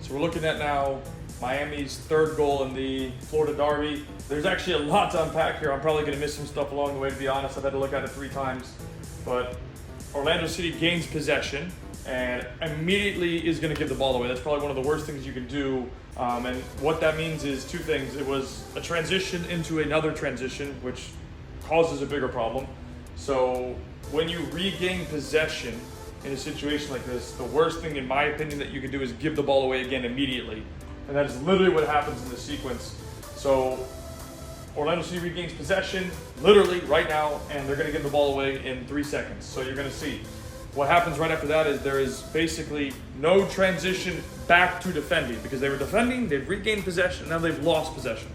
So we're looking at now Miami's third goal in the Florida Derby. There's actually a lot to unpack here. I'm probably going to miss some stuff along the way, to be honest. I've had to look at it 3 times. But Orlando City gains possession and immediately is going to give the ball away. That's probably one of the worst things you can do. And what that means is 2 things. It was a transition into another transition, which causes a bigger problem. So when you regain possession in a situation like this, the worst thing, in my opinion, that you can do is give the ball away again immediately. And that is literally what happens in this sequence. So Orlando City regains possession literally right now, and they're going to give the ball away in 3 seconds. So you're going to see what happens right after that is there is basically no transition back to defending, because they were defending, they've regained possession, now they've lost possession.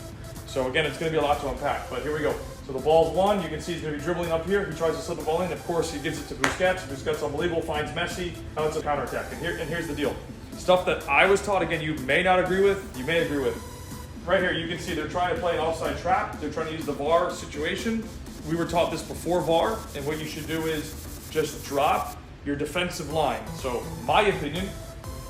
So again, it's going to be a lot to unpack, but here we go. So the ball's won. You can see he's going to be dribbling up here. He tries to slip the ball in. Of course, he gives it to Busquets. Busquets, unbelievable, finds Messi. Now it's a counterattack. And here's the deal. Stuff that I was taught, again, you may not agree with, you may agree with. Right here, you can see they're trying to play an offside trap. They're trying to use the VAR situation. We were taught this before VAR, and what you should do is just drop your defensive line. So my opinion,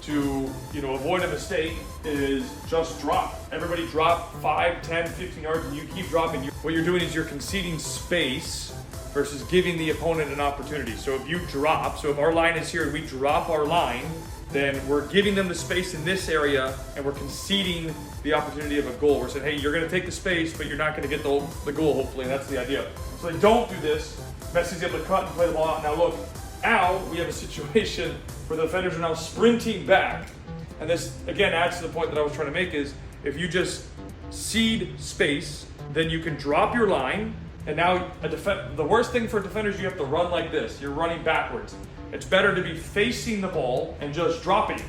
to avoid a mistake, is just drop. Everybody drop 5, 10, 15 yards, and you keep dropping. What you're doing is you're conceding space versus giving the opponent an opportunity. So if you drop, so if our line is here and we drop our line, then we're giving them the space in this area and we're conceding the opportunity of a goal. We're saying, hey, you're going to take the space, but you're not going to get the goal, hopefully, and that's the idea. So they don't do this. Messi's able to cut and play the ball out. Now look, now we have a situation where the defenders are now sprinting back. And this, again, adds to the point that I was trying to make is, if you just cede space, then you can drop your line. And now the worst thing for defenders, you have to run like this. You're running backwards. It's better to be facing the ball and just dropping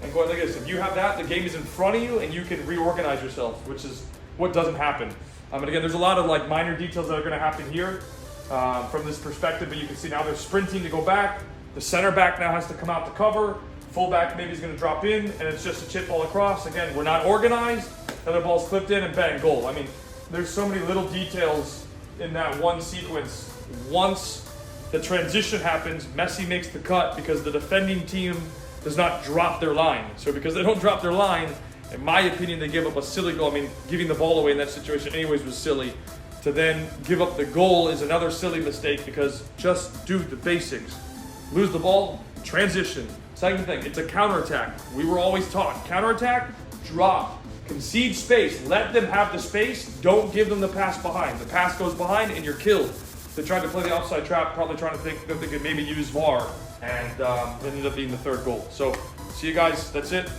and going like this. If you have that, the game is in front of you and you can reorganize yourself, which is what doesn't happen. And again, there's a lot of minor details that are going to happen here from this perspective, but you can see now they're sprinting to go back. The center back now has to come out to cover. Fullback maybe is going to drop in, and it's just a chip ball across. Again, we're not organized. Another ball's clipped in and bang, goal. I mean, there's so many little details in that one sequence. Once the transition happens, Messi makes the cut because the defending team does not drop their line. So because they don't drop their line, in my opinion, they give up a silly goal. I mean, giving the ball away in that situation anyways was silly. To then give up the goal is another silly mistake, because just do the basics. Lose the ball, transition. Second thing, it's a counterattack. We were always taught, counterattack, drop, concede space, let them have the space, don't give them the pass behind. The pass goes behind and you're killed. They tried to play the offside trap, probably trying to think that they could maybe use VAR, and it ended up being the 3rd goal. So, see you guys, that's it.